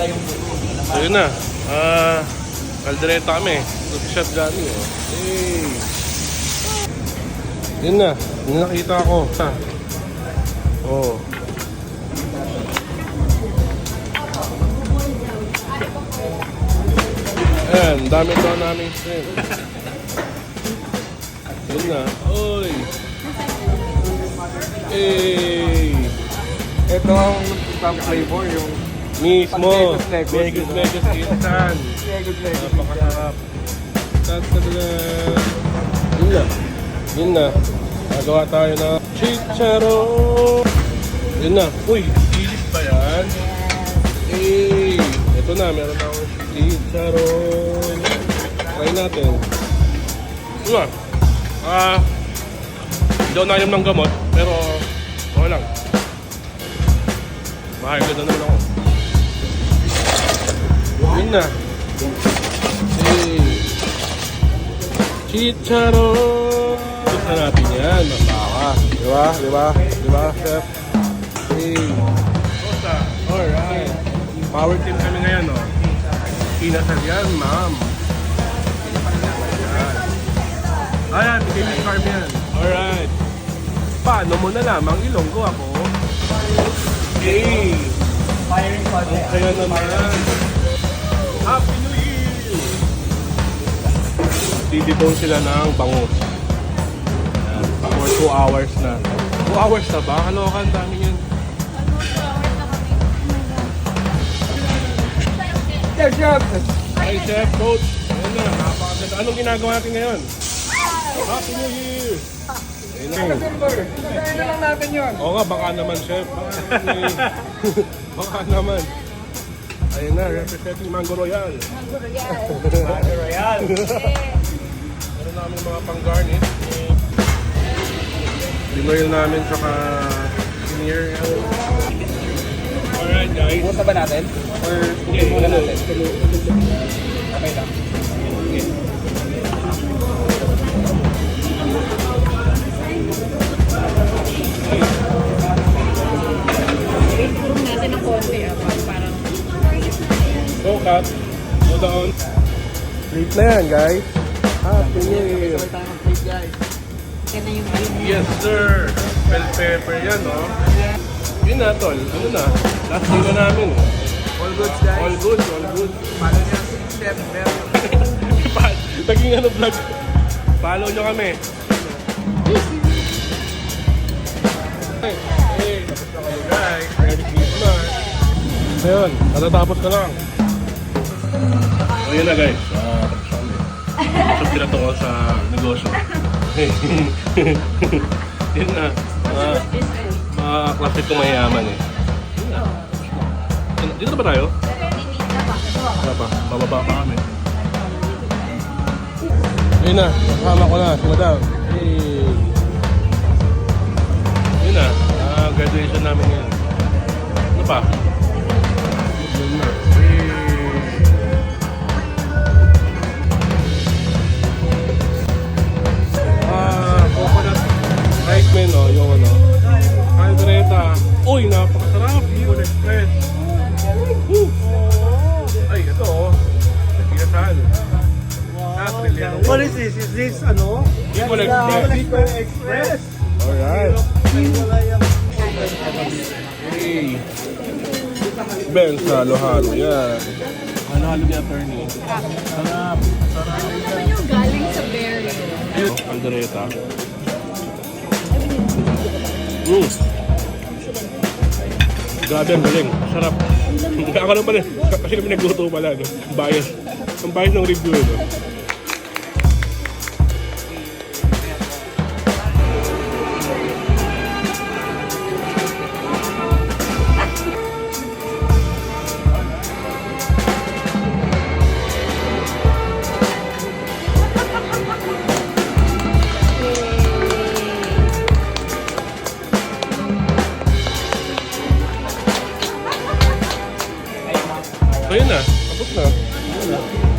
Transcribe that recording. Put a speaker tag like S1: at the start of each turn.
S1: Ayun na. Caldereta kami. Good shot galing eh. Hey. Yun na. Yung nakita ko. Oh. Ayan. Dami ito namin shrimp. Yun na. Oy. Hey.
S2: Ito ang top flavor, yung
S1: Mismo.
S2: Megus
S1: Instant. Napakasarap. Yun na. Yun na. Nagawa tayo na chicharon. Yun na. Uy, silis ba yan? Eh, ito na. Meron na akong chicharon. Try natin. Yun na. Hindi ako nainom ng gamot. Pero, okay lang. Mahal na naman ako. Yun na. Hey. Chicharon. Gusto natin yan. Mabaka. Diba? Diba? Diba, chef? Hey. Osa. Alright. Power team kami ngayon, no? Inasal yan, ma'am. Ayan, bigay ni Carm yan. Alright. Paano mo na lamang ilonggo ako? Hey.
S2: firing squad.
S1: Kaya naman. Happy New Year! Didibong sila ng bangus. For 2 hours na. 2 hours na ba? Kalokan, dami yan.
S2: Chef, chef!
S1: Hi, Chef, Coach. Ayan na, napakaganda. Anong ginagawa natin ngayon? Happy New Year! Ayun na.
S2: Pagkain na lang natin yun.
S1: Oo nga, baka naman, Chef. Baka naman. Ayun na, representing Mango Royal.
S2: Mango Royal.
S1: Meron namin mga pang-garnish. Linoil namin saka senior. Alright guys.
S2: Pumunta ba natin? Or
S1: Okay,
S2: muna natin? Okay lang.
S3: Improve natin ng konti, parang
S1: Go cut. Go down. Plate na yan guys. Happy New Year.
S2: Sabay tayo mag-plate, guys.
S3: yan na yung green.
S1: Yes sir. Bell pepper yan no. Yun na tol. Ano na? Last day na namin.
S2: All goods, guys.
S1: All good. All good.
S2: Follow niya si Chef Mel.
S1: Naging ano vlog. Follow nyo kami. Hey, tapos na kayo guys. Merry Christmas. Ayun, natatapos ka lang. So yun na guys. Tapos kami. Ito pinatungkol sa negosyo. Yun na. Mga klase ko mayayaman eh. Yun na. Dito na ba tayo? Wala pa. Bababa pa kami. Yun na. Kasama ko na. Si Madam. Hey. Yun na. Graduation namin yan. Ano pa? Yun na. Coconut rice man, no? Yung ano. Caldereta. Uy, napakasarap. Full express. Woo! Ay, ito oh. Pinasahan.
S2: What is this? Is this ano?
S1: Full express.
S2: Bicol Express.
S1: Alright. Hey. Ben sa Halo-Halo. Yan. Halo-Halo ni attorney. Sarap.
S3: Ano yung galing sa berry?
S1: Ayun. Caldereta. Grabe, ang galing. Sarap. Ako lang pala. Kasi kami nagluto pala. No? Ang bias. Ang bias ng review. No? So yun na. Tapos na. Yun na.